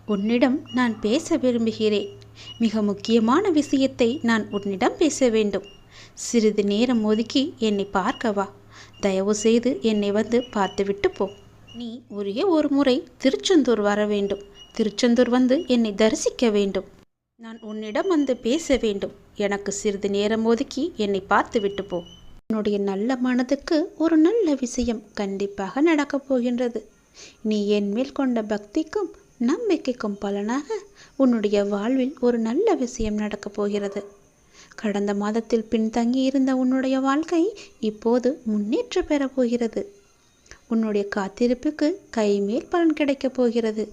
உன்னிடம் நான் பேச விரும்புகிறேன். மிக முக்கியமான விஷயத்தை நான் உன்னிடம் பேச வேண்டும். சிறிது நேரம் ஒதுக்கி என்னை பார்க்க வா. தயவு செய்து என்னை வந்து பார்த்துவிட்டு போ. நீ ஒரே ஒரு முறை திருச்செந்தூர் வர வேண்டும். திருச்செந்தூர் வந்து என்னை தரிசிக்க வேண்டும். நான் உன்னிடம் வந்து பேச வேண்டும். எனக்கு சிறிது நேரம் ஒதுக்கி என்னை பார்த்துவிட்டு போ. உன்னுடைய நல்ல மனதுக்கு ஒரு நல்ல விஷயம் கண்டிப்பாக நடக்கப் போகின்றது. நீ என் மேல் கொண்ட பக்திக்கும் நம்பிக்கைக்கும் பலனாக உன்னுடைய வாழ்வில் ஒரு நல்ல விஷயம் நடக்கப் போகிறது. கடந்த மாதத்தில் பின்தங்கி இருந்த உன்னுடைய வாழ்க்கை இப்போது முன்னேற்றம் பெறப் போகிறது. உன்னுடைய காத்திருப்புக்கு கைமேல் பலன் கிடைக்கப் போகிறது.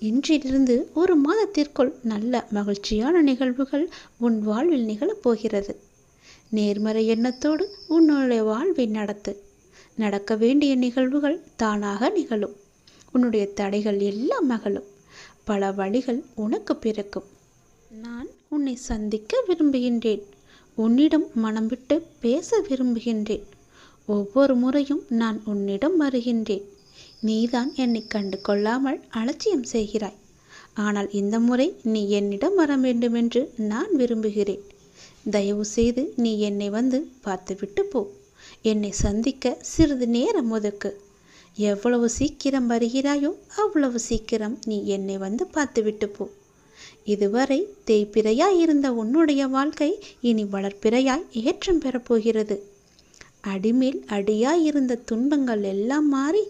இன்றிலிருந்து ஒரு மாதத்திற்குள் நல்ல மகிழ்ச்சியான நிகழ்வுகள் உன் வாழ்வில் நிகழப்போகிறது. நேர்மறை எண்ணத்தோடு உன்னுடைய வாழ்வை நடத்து. நடக்க வேண்டிய நிகழ்வுகள் தானாக நிகழும். உன்னுடைய தடைகள் எல்லாம் மகளும். பல வழிகள் உனக்கு பிறக்கும். நான் உன்னை சந்திக்க விரும்புகின்றேன். உன்னிடம் மனம் விட்டு பேச விரும்புகின்றேன். ஒவ்வொரு முறையும் நான் உன்னிடம் வருகின்றேன். நீதான் என்னை கண்டு கொள்ளாமல் அலட்சியம் செய்கிறாய். ஆனால் இந்த முறை நீ என்னிடம் வர வேண்டுமென்று நான் விரும்புகிறேன். தயவு செய்து நீ என்னை வந்து பார்த்துவிட்டு போ. என்னை சந்திக்க சிறிது நேரம் ஒதுக்கு. எவ்வளவு சீக்கிரம் வருகிறாயோ அவ்வளவு சீக்கிரம் நீ என்னை வந்து பார்த்துவிட்டு போ. இதுவரை தேய்பிறையாய் இருந்த உன்னுடைய வாழ்க்கை இனி வளர்ப்பிறையாய் ஏற்றம் பெறப்போகிறது. அடிமேல் அடியாய் இருந்த துன்பங்கள் எல்லாம் மாறி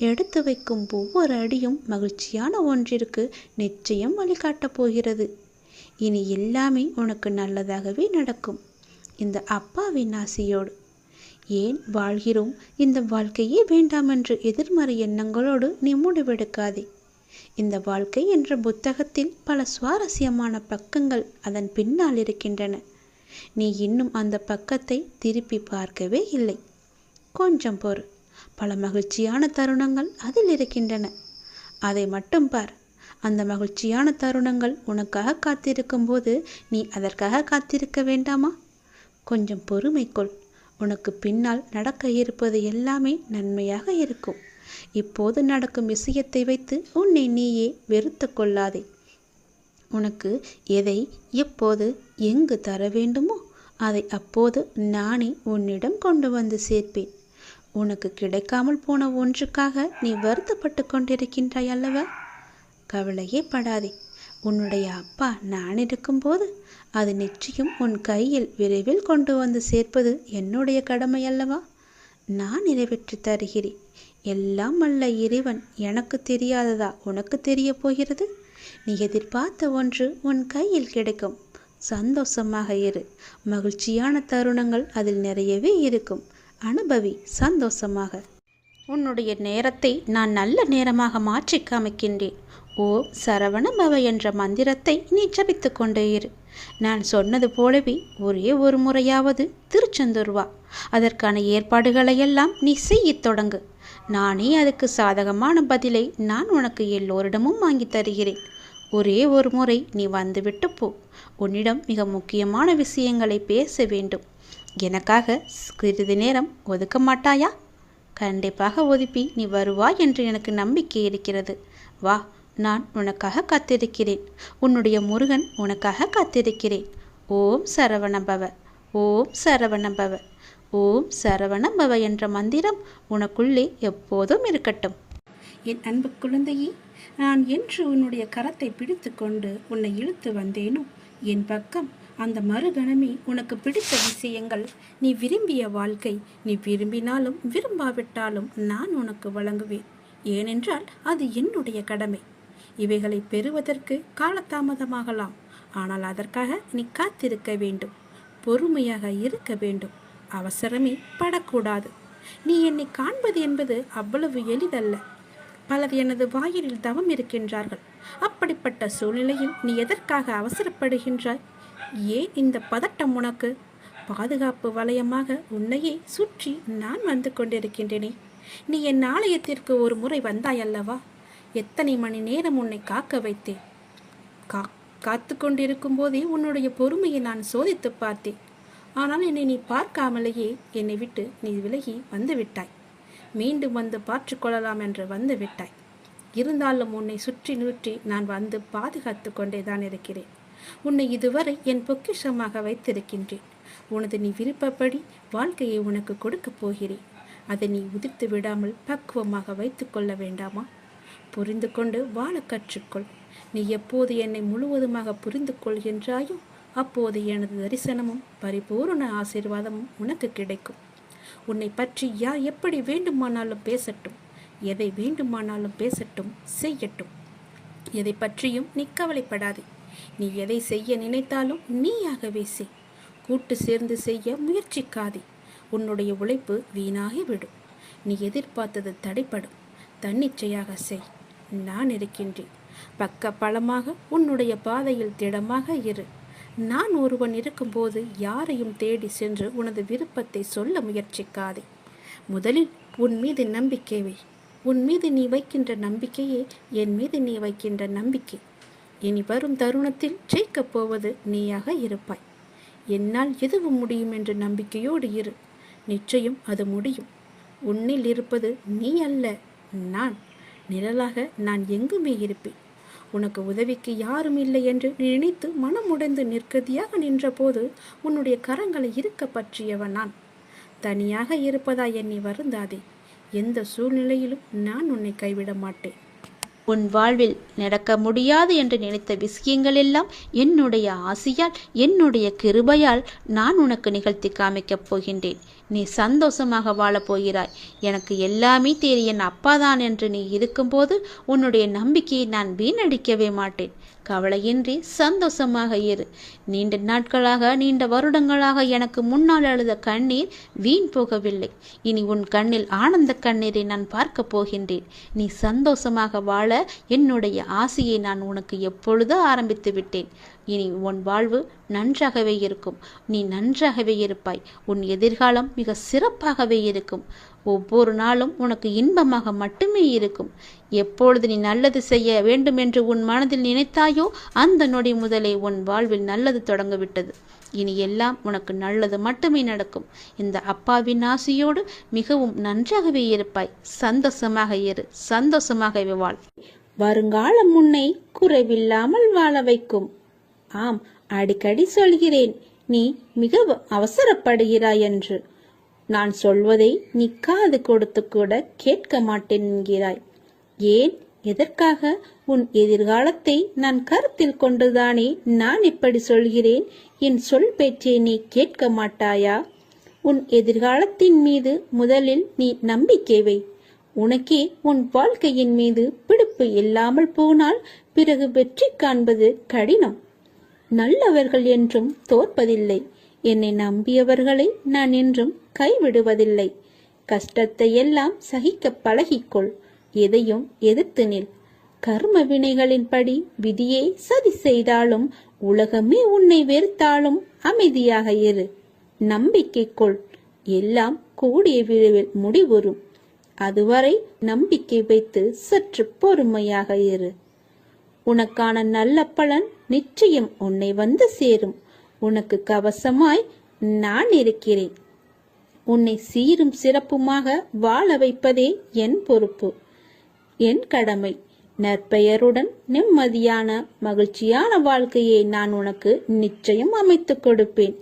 எடுத்து வைக்கும் ஒவ்வொரு அடியும் மகிழ்ச்சியான ஒன்றிற்கு நிச்சயம் வழிகாட்டப் போகிறது. இனி எல்லாமே உனக்கு நல்லதாகவே நடக்கும். இந்த அப்பாவின் ஆசியோடு. ஏன் வாழ்கிறோம், இந்த வாழ்க்கையே வேண்டாம் என்று எதிர்மறை எண்ணங்களோடு நீ முடிவெடுக்காதே. இந்த வாழ்க்கை என்ற புத்தகத்தில் பல சுவாரஸ்யமான பக்கங்கள் அதன் பின்னால் இருக்கின்றன. நீ இன்னும் அந்த பக்கத்தை திருப்பி பார்க்கவே இல்லை. கொஞ்சம் பொறு. பல மகிழ்ச்சியான தருணங்கள் அதில் இருக்கின்றன. அதை மட்டும் பார். அந்த மகிழ்ச்சியான தருணங்கள் உனக்காக காத்திருக்கும் போது நீ அதற்காக காத்திருக்க வேண்டாமா? கொஞ்சம் பொறுமை கொள். உனக்கு பின்னால் நடக்க இருப்பது எல்லாமே நன்மையாக இருக்கும். இப்போது நடக்கும் விஷயத்தை வைத்து உன்னை நீயே வெறுத்து கொள்ளாதே. உனக்கு எதை எப்போது எங்கு தர வேண்டுமோ அதை அப்போது நானே உன்னிடம் கொண்டு வந்து சேர்ப்பேன். உனக்கு கிடைக்காமல் போன ஒன்றுக்காக நீ வருத்தப்பட்டு கொண்டிருக்கின்றாய் அல்லவா? கவலையே படாதே. உன்னுடைய அப்பா நான் இருக்கும்போது அது நிச்சயம் உன் கையில் விரைவில் கொண்டு வந்து சேர்ப்பது என்னுடைய கடமை அல்லவா? நான் நிறைவேற்றி தருகிறேன். எல்லாம் அல்ல இறைவன் எனக்கு தெரியாததா உனக்கு தெரிய போகிறது? நீ எதிர்பார்த்த ஒன்று உன் கையில் கிடைக்கும். சந்தோஷமாக இரு. மகிழ்ச்சியான தருணங்கள் அதில் நிறையவே இருக்கும். அனுபவி சந்தோஷமாக. உன்னுடைய நேரத்தை நான் நல்ல நேரமாக மாற்றி காமிக்கின்றேன். ஓம் சரவண பவ என்ற மந்திரத்தை நீ ஜபித்து கொண்டே இரு. நான் சொன்னது போலவே ஒரே ஒரு முறையாவது திருச்செந்தூர் வா. அதற்கான ஏற்பாடுகளையெல்லாம் நீ செய்யத் தொடங்கு. நானே அதுக்கு சாதகமான பதிலை நான் உனக்கு எல்லோரிடமும் வாங்கி தருகிறேன். ஒரே ஒரு முறை நீ வந்துவிட்டு போ. உன்னிடம் மிக முக்கியமான விஷயங்களை பேச வேண்டும். எனக்காக சிறிது நேரம் ஒதுக்க மாட்டாயா? கண்டிப்பாக ஒதுப்பி நீ வருவாய் என்று எனக்கு நம்பிக்கை இருக்கிறது. வா, நான் உனக்காக காத்திருக்கிறேன். உன்னுடைய முருகன் உனக்காக காத்திருக்கிறேன். ஓம் சரவணபவ, ஓம் சரவணபவ, ஓம் சரவணபவ என்ற மந்திரம் உனக்குள்ளே எப்போதும் இருக்கட்டும். என் அன்பு குழந்தையே, நான் என்று உன்னுடைய கரத்தை பிடித்து கொண்டு உன்னை இழுத்து வந்தேனோ என் பக்கம், அந்த மறுகணமே உனக்கு பிடித்த விஷயங்கள், நீ விரும்பிய வாழ்க்கை, நீ விரும்பினாலும் விரும்பாவிட்டாலும் நான் உனக்கு வழங்குவேன். ஏனென்றால் அது என்னுடைய கடமை. இவைகளை பெறுவதற்கு காலதாமதமாகலாம். ஆனால் அதற்காக நீ காத்திருக்க வேண்டும். பொறுமையாக இருக்க வேண்டும். அவசரமே படக்கூடாது. நீ என்னை காண்பது என்பது அவ்வளவு எளிதல்ல. பலர் எனது வாயிலில் தவம் இருக்கின்றார்கள். அப்படிப்பட்ட சூழ்நிலையில் நீ எதற்காக அவசரப்படுகின்றாய்? ஏன் இந்த பதட்டம் உனக்கு? பாதுகாப்பு வலயமாக உன்னையே சுற்றி நான் வந்து கொண்டிருக்கின்றேனே. நீ என் ஆலயத்திற்கு ஒரு முறை வந்தாயல்லவா? எத்தனை மணி நேரம் உன்னை காக்க வைத்தேன். காத்து கொண்டிருக்கும் போதே உன்னுடைய பொறுமையை நான் சோதித்து பார்த்தேன். ஆனால் என்னை நீ பார்க்காமலேயே என்னை விட்டு நீ விலகி வந்து விட்டாய். மீண்டும் வந்து பார்த்து கொள்ளலாம் என்று வந்து விட்டாய். இருந்தாலும் உன்னை சுற்றி நிறுற்றி நான் வந்து பாதுகாத்து கொண்டேதான் இருக்கிறேன். உன்னை இதுவரை என் பொக்கிஷமாக வைத்திருக்கின்றேன். உனது நீ விருப்பப்படி வாழ்க்கையை உனக்கு கொடுக்கப் போகிறேன். அதை நீ உதிர்த்து விடாமல் பக்குவமாக வைத்து கொள்ள வேண்டாமா? புரிந்து கொண்டு வாழ கற்றுக்கொள். நீ எப்போது என்னை முழுவதுமாக புரிந்து கொள்கின்றாயோ அப்போது எனது தரிசனமும் பரிபூர்ண ஆசீர்வாதமும் உனக்கு கிடைக்கும். உன்னை பற்றி யார் எப்படி வேண்டுமானாலும் பேசட்டும், எதை வேண்டுமானாலும் பேசட்டும், செய்யட்டும். எதை பற்றியும் நீ கவலைப்படாதே. நீ எதை செய்ய நினைத்தாலும் நீயாகவே செய். கூட்டு சேர்ந்து செய்ய முயற்சிக்காதே. உன்னுடைய உழைப்பு வீணாகி விடும். நீ எதிர்பார்த்தது தடைப்படும். தன்னிச்சையாக செய். நான் இருக்கின்றேன். பக்க பலமாக உன்னுடைய பாதையில் திடமாக இரு. நான் ஒருவன் இருக்கும்போது யாரையும் தேடி சென்று உனது விருப்பத்தை சொல்ல முயற்சிக்காதே. முதலில் உன் மீது நம்பிக்கை வை. உன் மீது நீ வைக்கின்ற நம்பிக்கையே என் மீது நீ வைக்கின்ற நம்பிக்கை. இனி வரும் தருணத்தில் ஜெயிக்கப் போவது நீயாக இருப்பாய். என்னால் எதுவும் முடியும் என்ற நம்பிக்கையோடு இரு. நிச்சயம் அது முடியும். உன்னில் இருப்பது நீ அல்ல, நான். நிழலாக நான் எங்குமே இருப்பேன். உனக்கு உதவிக்கு யாரும் இல்லை என்று நீ நினைத்து மனம் உடைந்து நிற்கதியாக நின்றபோது உன்னுடைய கரங்களை இருக்க பற்றியவன் நான். தனியாக இருப்பதாய் எண்ணி வருந்தாதே. எந்த சூழ்நிலையிலும் நான் உன்னை கைவிட மாட்டேன். உன் வாழ்வில் நடக்க முடியாது என்று நினைத்த விஷயங்கள் எல்லாம் என்னுடைய ஆசையால், என்னுடைய கிருபையால் நான் உனக்கு நிகழ்த்தி காமிக்கப் போகின்றேன். நீ சந்தோஷமாக வாழப் போகிறாய். எனக்கு எல்லாமே தெரியும், என் அப்பாதான் என்று நீ இருக்கும்போது உன்னுடைய நம்பிக்கையை நான் வீணடிக்கவே மாட்டேன். கவலையின்றி சந்தோஷமாக இரு. நீண்ட நாட்களாக, நீண்ட வருடங்களாக எனக்கு முன்னால் அழுத கண்ணீர் வீண் போகவில்லை. இனி உன் கண்ணில் ஆனந்த கண்ணீரை நான் பார்க்க போகின்றேன். நீ சந்தோஷமாக வாழ என்னுடைய ஆசையை நான் உனக்கு எப்பொழுதோ ஆரம்பித்து விட்டேன். இனி உன் வாழ்வு நன்றாகவே இருக்கும். நீ நன்றாகவே இருப்பாய். உன் எதிர்காலம் மிக சிறப்பாகவே இருக்கும். ஒவ்வொரு நாளும் உனக்கு இன்பமாக மட்டுமே இருக்கும். எப்பொழுது நீ நல்லது செய்ய வேண்டும் என்று உன் மனதில் நினைத்தாயோ அந்த நொடி முதலே உன் வாழ்வில் நல்லது தொடங்கிவிட்டது. இனி எல்லாம் உனக்கு நல்லது மட்டுமே நடக்கும். இந்த அப்பாவின் ஆசையோடு மிகவும் நன்றாகவே இருப்பாய். சந்தோஷமாக இரு, சந்தோஷமாகவே வாழ். வருங்காலம் உன்னை குறைவில்லாமல் வாழ வைக்கும். ஆம், அடிக்கடி சொல்கிறேன், நீ மிக அவசரப்படுகிறாய் என்று. நான் சொல்வதை நீ காது கொடுத்து கூட கேட்க மாட்டேன் என்கிறாய். ஏன், எதற்காக? உன் எதிர்காலத்தை நான் கருத்தில் கொண்டுதானே நான் இப்படி சொல்கிறேன். என் சொல் பேச்சை நீ கேட்க மாட்டாயா? உன் எதிர்காலத்தின் மீது முதலில் நீ நம்பிக்கை வை. உனக்கே உன் வாழ்க்கையின் மீது பிடிப்பு இல்லாமல் போனால் பிறகு வெற்றி காண்பது கடினம். நல்லவர்கள் என்றும் தோற்பதில்லை. என்னை நம்பியவர்களை நான் என்றும் கைவிடுவதில்லை. கஷ்டத்தை எல்லாம் சகிக்க பழகிக்கொள். எதையும் எதிர்த்து நில். கர்ம வினைகளின்படி விதியை சதி செய்தாலும் உலகமே உன்னை வெறுத்தாலும் அமைதியாக இரு. நம்பிக்கை கொள். எல்லாம் கூடிய விரைவில் முடிவுறும். அதுவரை நம்பிக்கை வைத்து சற்று பொறுமையாக இரு. உனக்கான நல்ல பலன் நிச்சயம் உன்னை வந்து சேரும். உனக்கு கவசமாய் நான் இருக்கிறேன். உன்னை சீரும் சிறப்புமாக வாழ வைப்பதே என் பொறுப்பு, என் கடமை. நற்பெயருடன் நிம்மதியான மகிழ்ச்சியான வாழ்க்கையை நான் உனக்கு நிச்சயம் அமைத்துக் கொடுப்பேன்.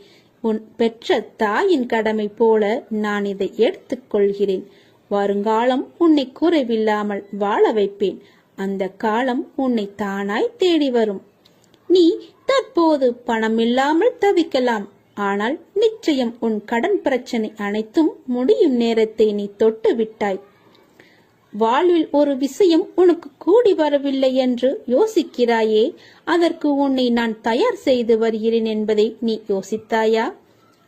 உன் பெற்ற தாயின் கடமை போல நான் இதை எடுத்துக்கொள்கிறேன். வருங்காலம் உன்னை குறைவில்லாமல் வாழ வைப்பேன். அந்த காலம் உன்னை தானாய் தேடி வரும். நீ தற்போது பணம் இல்லாமல் தவிக்கலாம். ஆனால் நிச்சயம் உன் கடன் பிரச்சனை அனைத்தும் முடியும் நேரத்தை நீ தொட்டு விட்டாய். வாழ்வில் ஒரு விஷயம் உனக்கு கூடி வரவில்லை என்று யோசிக்கிறாயே, அதற்கு உன்னை நான் தயார் செய்து வருகிறேன் என்பதை நீ யோசித்தாயா?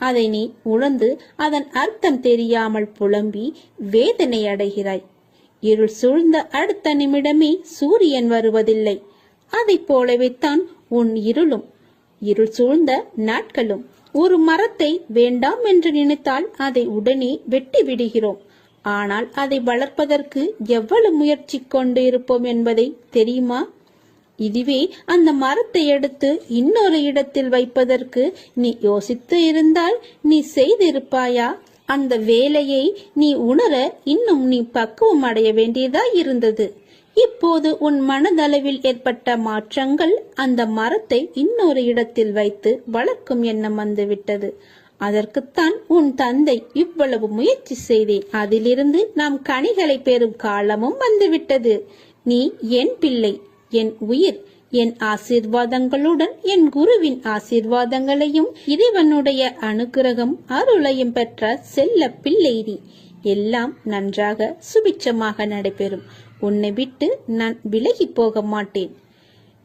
அதை நீ உணர்ந்து அதன் அர்த்தம் தெரியாமல் புலம்பி வேதனை அடைகிறாய். இருள் சூழ்ந்த அடுத்த நிமிடமே சூரியன் வருவதில்லை. அதை போலவே தான் உன் இருளும், இருள் சூழ்ந்த நாட்களும். ஒரு மரத்தை வேண்டாம் என்று நினைத்தால் அதை உடனே வெட்டி விடுகிறோம். ஆனால் அதை வளர்ப்பதற்கு எவ்வளவு முயற்சி கொண்டு இருப்போம் என்பதை தெரியுமா? இதுவே அந்த மரத்தை எடுத்து இன்னொரு இடத்தில் வைப்பதற்கு நீ யோசித்து இருந்தால் நீ செய்திருப்பாயா? அந்த வேலையை நீ உணர இன்னும் நீ பக்குவம் அடைய வேண்டியதா இருந்தது. இப்போது உன் மனதளவில் ஏற்பட்ட மாற்றங்கள் அந்த மரத்தை இன்னொரு இடத்தில் வைத்து வளர்க்கும் எண்ணம் வந்துவிட்டது. அதற்குத்தான் உன் தந்தை இவ்வளவு முயற்சி செய்தேன். அதிலிருந்து நாம் கனிகளை பெறும் காலமும் வந்துவிட்டது. நீ என் பிள்ளை, என் உயிர். என் ஆசீர்வாதங்களுடன் என் குருவின் ஆசீர்வாதங்களையும் இறைவனுடைய அனுக்கிரகம் அருளையும் பெற்ற செல்ல பிள்ளை நீ. எல்லாம் நன்றாக சுபிட்சமாக நடைபெறும். உன்னை விட்டு நான் விலகி போக மாட்டேன்.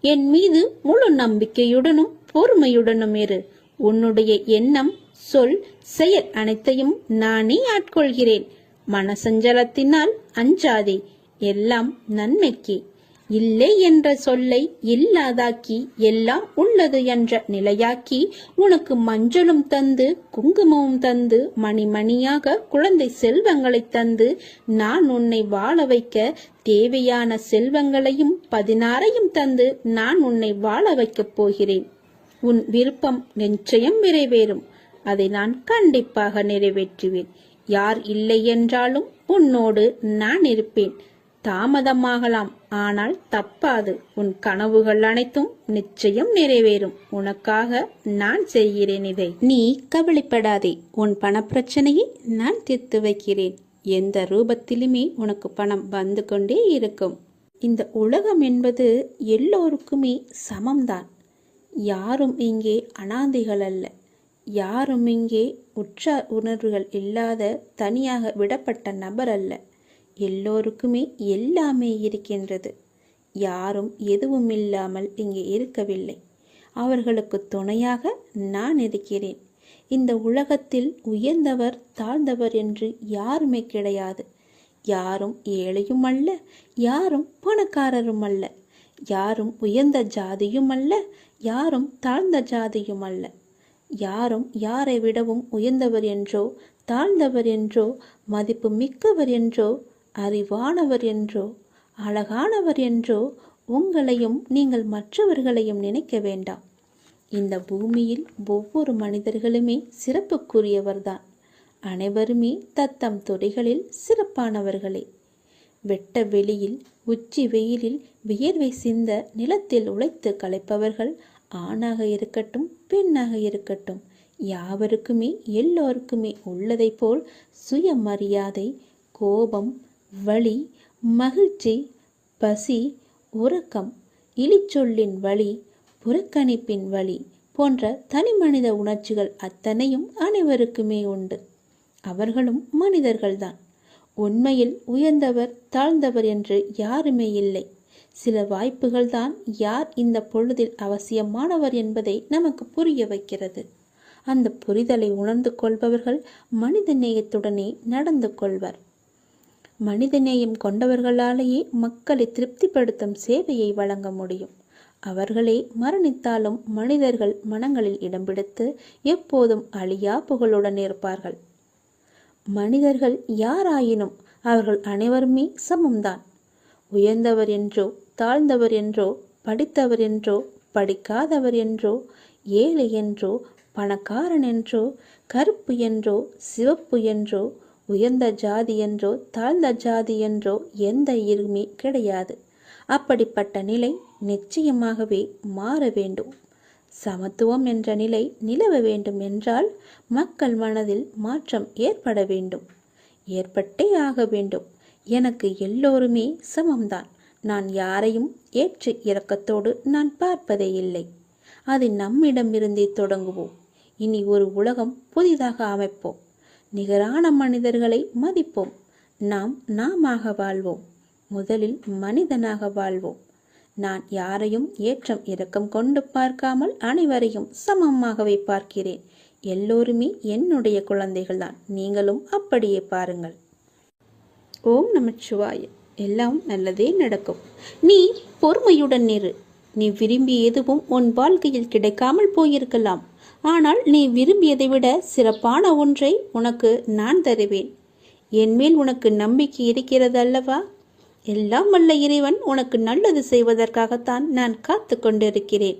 என் மீது முழு நம்பிக்கையுடனும் பொறுமையுடனும் இரு. உன்னுடைய எண்ணம், சொல், செயல் அனைத்தையும் நானே ஆட்கொள்கிறேன். மனசஞ்சலத்தினால் அஞ்சாதே. எல்லாம் நன்மைக்கு. இல்லை என்ற சொல்லை இல்லாதாக்கி எல்லாம் உள்ளது என்ற நிலையாக்கி உனக்கு மஞ்சளும் தந்து குங்குமமும் தந்து மணிமணியாக குழந்தை செல்வங்களை தந்து நான் உன்னை வாழ வைக்க தேவையான செல்வங்களையும் 16 தந்து நான் உன்னை வாழ வைக்கப் போகிறேன். உன் விருப்பம் நிச்சயம் நிறைவேறும். அதை நான் கண்டிப்பாக நிறைவேற்றுவேன். யார் இல்லை என்றாலும் உன்னோடு நான் இருப்பேன். தாமதமாகலாம், ஆனால் தப்பாது. உன் கனவுகள் அனைத்தும் நிச்சயம் நிறைவேறும். உனக்காக நான் செய்கிறேன் இதை. நீ கவலைப்படாதே. உன் பணப்பிரச்சனையை நான் தீர்த்து வைக்கிறேன். எந்த ரூபத்திலுமே உனக்கு பணம் வந்து கொண்டே இருக்கும். இந்த உலகம் என்பது எல்லோருக்குமே சமம்தான். யாரும் இங்கே அனாதைகள் அல்ல. யாரும் இங்கே உற்றார் உணர்வுகள் இல்லாத தனியாக விடப்பட்ட நபர் அல்ல. எல்லோருக்குமே எல்லாமே இருக்கின்றது. யாரும் எதுவும் இல்லாமல் இங்கே இருக்கவில்லை. அவர்களுக்கு துணையாக நான் இருக்கிறேன். இந்த உலகத்தில் உயர்ந்தவர் தாழ்ந்தவர் என்று யாருமே கிடையாது. யாரும் ஏழையும் அல்ல, யாரும் பணக்காரரும் அல்ல. யாரும் உயர்ந்த ஜாதியும் அல்ல, யாரும் தாழ்ந்த ஜாதியும் அல்ல. யாரும் யாரை விடவும் உயர்ந்தவர் என்றோ தாழ்ந்தவர் என்றோ மதிப்பு மிக்கவர் என்றோ அறிவானவர் என்றோ அழகானவர் என்றோ உங்களையும் நீங்கள் மற்றவர்களையும் நினைக்க வேண்டாம். இந்த பூமியில் ஒவ்வொரு மனிதர்களுமே சிறப்புக்குரியவர்தான். அனைவருமே தத்தம் துறைகளில் சிறப்பானவர்களே. வெட்ட வெளியில் உச்சி வெயிலில் வியர்வை சிந்த நிலத்தில் உழைத்து களைப்பவர்கள் ஆணாக இருக்கட்டும் பெண்ணாக இருக்கட்டும், யாவருக்குமே எல்லோருக்குமே உள்ளதை போல் சுயமரியாதை, கோபம், வலி, மகிழ்ச்சி, பசி, உறக்கம், இழிச்சொல்லின் வலி, புறக்கணிப்பின் வலி போன்ற தனிமனித உணர்ச்சிகள் அத்தனையும் அனைவருக்குமே உண்டு. அவர்களும் மனிதர்கள்தான். உண்மையில் உயர்ந்தவர் தாழ்ந்தவர் என்று யாருமே இல்லை. சில வாய்ப்புகள் தான் யார் இந்த பொழுதில் அவசியமானவர் என்பதை நமக்கு புரிய வைக்கிறது. அந்த புரிதலை உணர்ந்து கொள்பவர்கள் மனித நேயத்துடனே நடந்து கொள்வர். மனிதநேயம் கொண்டவர்களாலேயே மக்களை திருப்திப்படுத்தும் சேவையை வழங்க முடியும். அவர்களே மரணித்தாலும் மனிதர்கள் மனங்களில் இடம் பிடித்து எப்போதும் அழியா புகழுடன் இருப்பார்கள். மனிதர்கள் யாராயினும் அவர்கள் அனைவருமே சமம்தான். உயர்ந்தவர் என்றோ தாழ்ந்தவர் என்றோ படித்தவர் என்றோ படிக்காதவர் என்றோ ஏழை என்றோ பணக்காரன் என்றோ கருப்பு என்றோ சிவப்பு என்றோ உயர்ந்த ஜாதி என்றோ தாழ்ந்த ஜாதி என்றோ எந்த இருமே கிடையாது. அப்படிப்பட்ட நிலை நிச்சயமாகவே மாற வேண்டும். சமத்துவம் என்ற நிலை நிலவ வேண்டும் என்றால் மக்கள் மனதில் மாற்றம் ஏற்பட வேண்டும். ஏற்பட்டே ஆக வேண்டும். எனக்கு எல்லோருமே சமம்தான். நான் யாரையும் ஏற்று இரக்கத்தோடு நான் பார்ப்பதே இல்லை. அது நம்மிடமிருந்தே தொடங்குவோம். இனி ஒரு உலகம் புதிதாக அமைப்போம். நிகரான மனிதர்களை மதிப்போம். நாமாக வாழ்வோம். முதலில் மனிதனாக வாழ்வோம். நான் யாரையும் ஏற்றம் இரக்கம் கொண்டு பார்க்காமல் அனைவரையும் சமமாகவே பார்க்கிறேன். எல்லோருமே என்னுடைய குழந்தைகள்தான். நீங்களும் அப்படியே பாருங்கள். ஓம் நமச்சிவாய. எல்லாம் நல்லதே நடக்கும். நீ பொறுமையுடன் இரு. நீ விரும்பிய எதுவும் உன் வாழ்க்கையில் கிடைக்காமல் போயிருக்கலாம். ஆனால் நீ விரும்பியதை விட சிறப்பான ஒன்றை உனக்கு நான் தருவேன். என் மேல் உனக்கு நம்பிக்கை இருக்கிறது அல்லவா? எல்லாம் வல்ல இறைவன் உனக்கு நல்லது செய்வதற்காகத்தான் நான் காத்து கொண்டிருக்கிறேன்.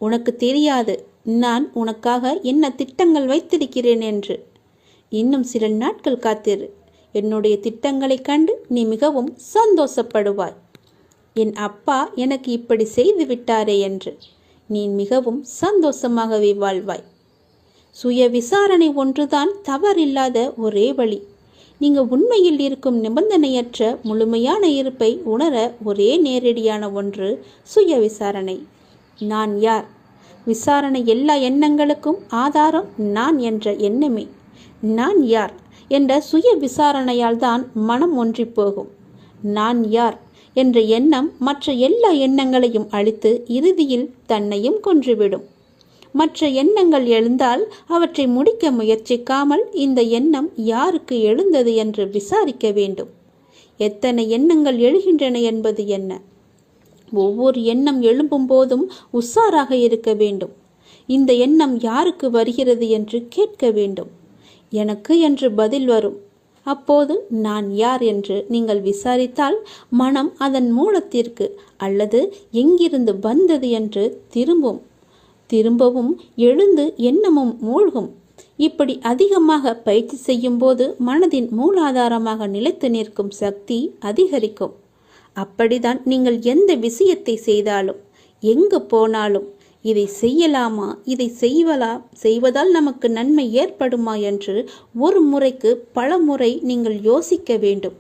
உனக்கு தெரியாது நான் உனக்காக என்ன திட்டங்கள் வைத்திருக்கிறேன் என்று. இன்னும் சில நாட்கள் காத்திரு. என்னுடைய திட்டங்களை கண்டு நீ மிகவும் சந்தோஷப்படுவாய். என் அப்பா எனக்கு இப்படி செய்து விட்டாரே என்று நீ மிகவும் சந்தோஷமாகவே வாழ்வாய். சுய விசாரணை ஒன்றுதான் தவறில்லாத ஒரே வழி. நீங்கள் உண்மையில் இருக்கும் நிபந்தனையற்ற முழுமையான இருப்பை உணர ஒரே நேரடியான ஒன்று சுய விசாரணை. நான் யார்? விசாரணை எல்லா எண்ணங்களுக்கும் ஆதாரம் நான் என்ற எண்ணமே. நான் யார் என்ற சுய விசாரணையால் தான் மனம் ஒன்றி போகும். நான் யார் என்ற எண்ணம் மற்ற எல்லா எண்ணங்களையும் அழித்து இறுதியில் தன்னையும் கொன்றுவிடும். மற்ற எண்ணங்கள் எழுந்தால் அவற்றை முடிக்க முயற்சிக்காமல் இந்த எண்ணம் யாருக்கு எழுந்தது என்று விசாரிக்க வேண்டும். எத்தனை எண்ணங்கள் எழுகின்றன என்பது என்ன? ஒவ்வொரு எண்ணம் எழும்பும் போதும் உஷாராக இருக்க வேண்டும். இந்த எண்ணம் யாருக்கு வருகிறது என்று கேட்க வேண்டும். எனக்கு என்று பதில் வரும். அப்போது நான் யார் என்று நீங்கள் விசாரித்தால் மனம் அதன் மூலத்திற்கு அல்லது எங்கிருந்து வந்தது என்று திரும்பவும் எழுந்து எண்ணமும் மூழ்கும். இப்படி அதிகமாக பயிற்சி செய்யும் போது மனதின் மூலாதாரமாக நிலைத்து நிற்கும் சக்தி அதிகரிக்கும். அப்படிதான் நீங்கள் எந்த விஷயத்தை செய்தாலும் எங்கு போனாலும் இதை செய்யலாமா, இதை செய்வதால் நமக்கு நன்மை ஏற்படுமா என்று ஒரு முறைக்கு பல முறை நீங்கள் யோசிக்க வேண்டும்.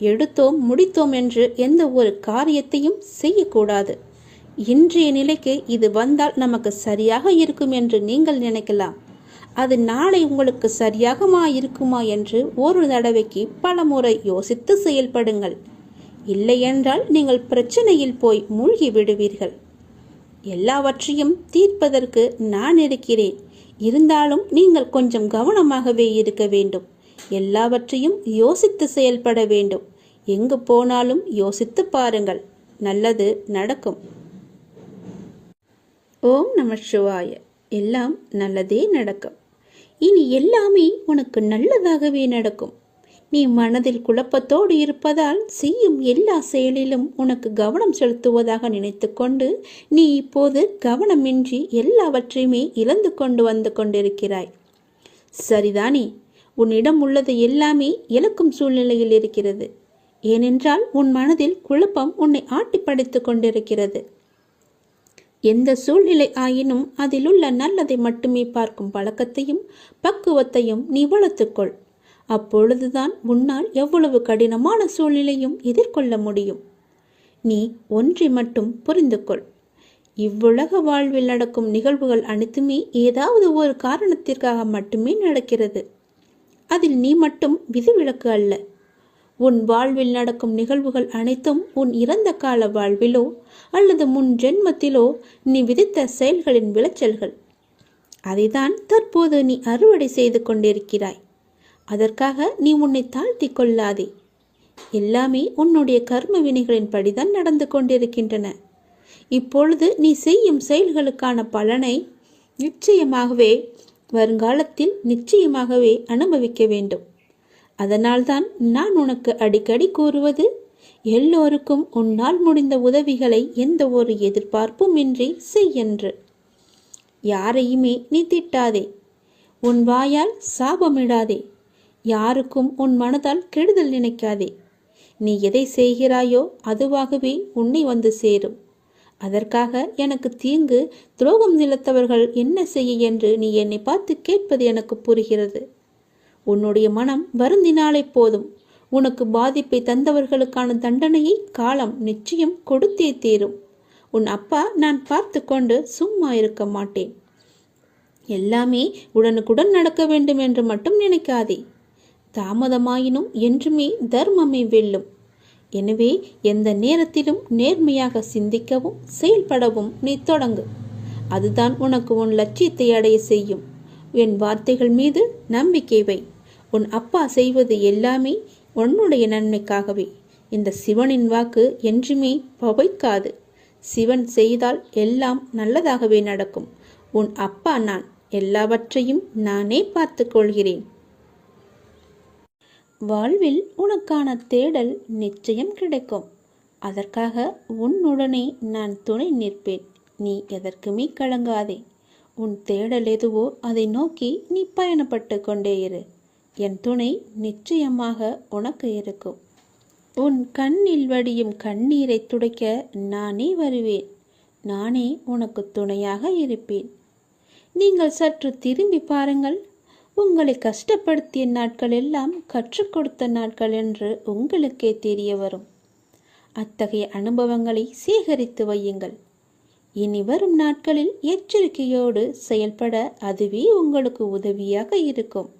எடுத்தோம் முடித்தோம் என்று எந்த ஒரு காரியத்தையும் செய்யக்கூடாது. இன்றைய நிலைக்கு இது வந்தால் நமக்கு சரியாக இருக்கும் என்று நீங்கள் நினைக்கலாம். அது நாளை உங்களுக்கு சரியாக இருக்குமா என்று ஒரு தடவைக்கு பல முறை யோசித்து செயல்படுங்கள். இல்லையென்றால் நீங்கள் பிரச்சனையில் போய் மூழ்கி விடுவீர்கள். எல்லாவற்றையும் தீர்ப்பதற்கு நான் இருக்கிறேன். இருந்தாலும் நீங்கள் கொஞ்சம் கவனமாகவே இருக்க வேண்டும். எல்லாவற்றையும் யோசித்து செயல்பட வேண்டும். எங்கு போனாலும் யோசித்து பாருங்கள், நல்லது நடக்கும். ஓம் நம சிவாய. எல்லாம் நல்லதே நடக்கும். இனி எல்லாமே உனக்கு நல்லதாகவே நடக்கும். நீ மனதில் குழப்பத்தோடு இருப்பதால் செய்யும் எல்லா செயலிலும் உனக்கு கவனம் செலுத்துவதாக நினைத்து கொண்டு நீ இப்போது கவனமின்றி எல்லாவற்றையுமே இழந்து வந்து கொண்டிருக்கிறாய். சரிதானே? உன்னிடம் உள்ளது எல்லாமே இழக்கும் சூழ்நிலையில் இருக்கிறது. ஏனென்றால் உன் மனதில் குழப்பம் உன்னை ஆட்டி படைத்து கொண்டிருக்கிறது. எந்த சூழ்நிலை ஆயினும் அதிலுள்ள நல்லதை மட்டுமே பார்க்கும் பழக்கத்தையும் பக்குவத்தையும் நீ வளர்த்துக்கொள். அப்பொழுதுதான் உன்னால் எவ்வளவு கடினமான சூழ்நிலையும் எதிர்கொள்ள முடியும். நீ ஒன்றை மட்டும் புரிந்து கொள். இவ்வுலக வாழ்வில் நடக்கும் நிகழ்வுகள் அனைத்துமே ஏதாவது ஒரு காரணத்திற்காக மட்டுமே நடக்கிறது. அதில் நீ மட்டும் விதிவிலக்கு அல்ல. உன் வாழ்வில் நடக்கும் நிகழ்வுகள் அனைத்தும் உன் இறந்த கால வாழ்விலோ அல்லது முன் ஜென்மத்திலோ நீ விதித்த செயல்களின் விளைச்சல்கள். அதைதான் தற்போது நீ அறுவடை செய்து கொண்டிருக்கிறாய். அதற்காக நீ உன்னை தாழ்த்தி கொள்ளாதே. எல்லாமே உன்னுடைய கர்ம வினைகளின் படிதான் நடந்து கொண்டிருக்கின்றன. இப்பொழுது நீ செய்யும் செயல்களுக்கான பலனை வருங்காலத்தில் நிச்சயமாகவே அனுபவிக்க வேண்டும். அதனால்தான் நான் உனக்கு அடிக்கடி கூறுவது, எல்லோருக்கும் உன்னால் முடிந்த உதவிகளை எந்த ஒரு எதிர்பார்ப்பும் இன்றி செய்யென்று. யாரையுமே நீ திட்டாதே. உன் வாயால் சாபமிடாதே. யாருக்கும் உன் மனதால் கெடுதல் நினைக்காதே. நீ எதை செய்கிறாயோ அதுவாகவே உன்னை வந்து சேரும். அதற்காக எனக்கு தீங்கு துரோகம் நிலத்தவர்கள் என்ன செய்ய என்று நீ என்னை பார்த்து கேட்பது எனக்கு புரிகிறது. உன்னுடைய மனம் வருந்தினாலே போதும். உனக்கு பாதிப்பை தந்தவர்களுக்கான தண்டனையை காலம் நிச்சயம் கொடுத்தே தீரும். உன் அப்பா நான் பார்த்து கொண்டு சும்மா இருக்க மாட்டேன். எல்லாமே உடனுக்குடன் நடக்க வேண்டும் என்று மட்டும் நினைக்காதே. தாமதமாயினும் என்றுமே தர்மமே வெல்லும். எனவே எந்த நேரத்திலும் நேர்மையாக சிந்திக்கவும் செயல்படவும் நீ தொடங்கு. அதுதான் உனக்கு உன் லட்சியத்தை அடைய செய்யும். என் வார்த்தைகள் மீது நம்பிக்கை வை. உன் அப்பா செய்வது எல்லாமே உன்னுடைய நன்மைக்காகவே. இந்த சிவனின் வாக்கு என்றுமே பவைக்காது. சிவன் செய்தால் எல்லாம் நல்லதாகவே நடக்கும். உன் அப்பா நான். எல்லாவற்றையும் நானே பார்த்து கொள்கிறேன். வாழ்வில் உனக்கான தேடல் நிச்சயம் கிடைக்கும். அதற்காக உன்னுடனே நான் துணை நிற்பேன். நீ எதற்குமே கலங்காதே. உன் தேடல் எதுவோ அதை நோக்கி நீ பயணப்பட்டு கொண்டே இரு. என் துணை நிச்சயமாக உனக்கு இருக்கும். உன் கண்ணில் வடியும் கண்ணீரை துடைக்க நானே வருவேன். நானே உனக்கு துணையாக இருப்பேன். நீங்கள் சற்று திரும்பி பாருங்கள். உங்களை கஷ்டப்படுத்திய நாட்கள் எல்லாம் கற்றுக் கொடுத்த நாட்கள் என்று உங்களுக்கே தெரிய வரும். அத்தகைய அனுபவங்களை சேகரித்து வையுங்கள். இனி வரும் நாட்களில் எச்சரிக்கையோடு செயல்பட அதுவே உங்களுக்கு உதவியாக இருக்கும்.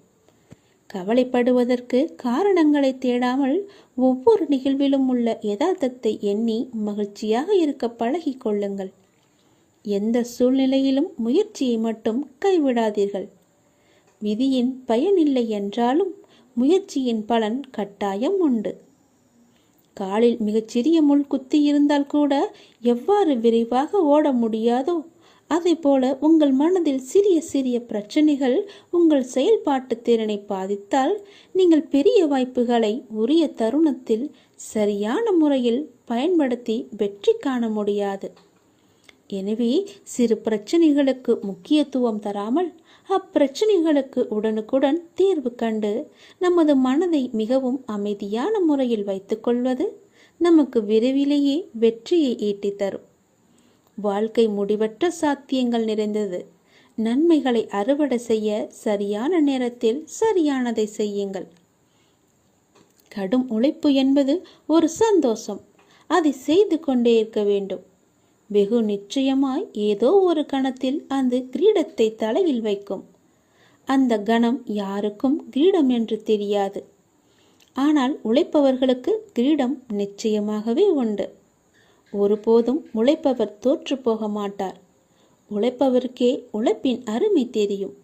கவலைப்படுவதற்கு காரணங்களை தேடாமல் ஒவ்வொரு நிகழ்விலும் உள்ள யதார்த்தத்தை எண்ணி மகிழ்ச்சியாக இருக்க பழகி கொள்ளுங்கள். எந்த சூழ்நிலையிலும் முயற்சியை மட்டும் கைவிடாதீர்கள். விதியின் பயனில்லை என்றாலும் முயற்சியின் பலன் கட்டாயம் உண்டு. காலில் மிகச்சிறிய முள் குத்தி இருந்தால் கூட எவ்வாறு விரைவாக ஓட முடியாதோ அதே போல உங்கள் மனதில் சிறிய சிறிய பிரச்சனைகள் உங்கள் செயல்பாட்டு திறனை பாதித்தால் நீங்கள் பெரிய வாய்ப்புகளை உரிய தருணத்தில் சரியான முறையில் பயன்படுத்தி வெற்றி காண முடியாது. எனவே சிறு பிரச்சனைகளுக்கு முக்கியத்துவம் தராமல் அப்பிரச்சனைகளுக்கு உடனுக்குடன் தீர்வு கண்டு நமது மனதை மிகவும் அமைதியான முறையில் வைத்துக்கொள்வது நமக்கு விரைவிலேயே வெற்றியை ஈட்டித் தரும். வாழ்க்கை முடிவற்ற சாத்தியங்கள் நிறைந்தது. நன்மைகளை அறுவடை செய்ய சரியான நேரத்தில் சரியானதை செய்யுங்கள். கடும் உழைப்பு என்பது ஒரு சந்தோஷம். அதை செய்து கொண்டே இருக்க வேண்டும். வெகு நிச்சயமாய் ஏதோ ஒரு கணத்தில் அந்த கிரீடத்தை தலையில் வைக்கும். அந்த கணம் யாருக்கும் கிரீடம் என்று தெரியாது. ஆனால் உழைப்பவர்களுக்கு கிரீடம் நிச்சயமாகவே உண்டு. ஒருபோதும் உழைப்பவர் தோற்று போக மாட்டார். உழைப்பவருக்கே உழைப்பின் அருமை தெரியும்.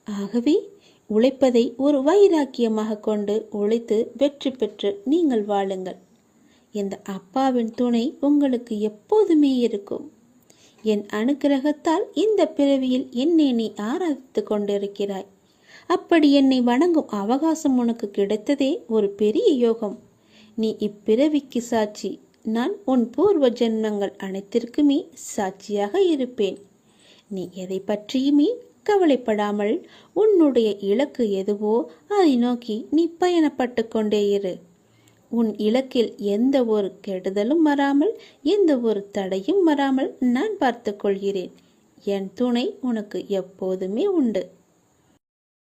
ஆகவே உழைப்பதை ஒரு வைராக்கியமாக கொண்டு உழைத்து வெற்றி பெற்று நீங்கள் வாழுங்கள். இந்த அப்பாவின் துணை உங்களுக்கு எப்போதுமே இருக்கும். என் அனுக்கிரகத்தால் இந்த பிறவியில் என்னை நீ ஆராதித்து கொண்டிருக்கிறாய். அப்படி என்னை வணங்கும் அவகாசம் உனக்கு கிடைத்ததே ஒரு பெரிய யோகம். நீ இப்பிறவிக்கு சாட்சி. நான் உன் பூர்வ ஜென்மங்கள் அனைத்திற்குமே சாட்சியாக இருப்பேன். நீ எதை பற்றியுமே கவலைப்படாமல் உன்னுடைய இலக்கு எதுவோ அதை நோக்கி நீ பயணப்பட்டு கொண்டே இரு. உன் இலக்கில் எந்த ஒரு கெடுதலும் வராமல் எந்த ஒரு தடையும் வராமல் நான் பார்த்து கொள்கிறேன். என் துணை உனக்கு எப்போதுமே உண்டு.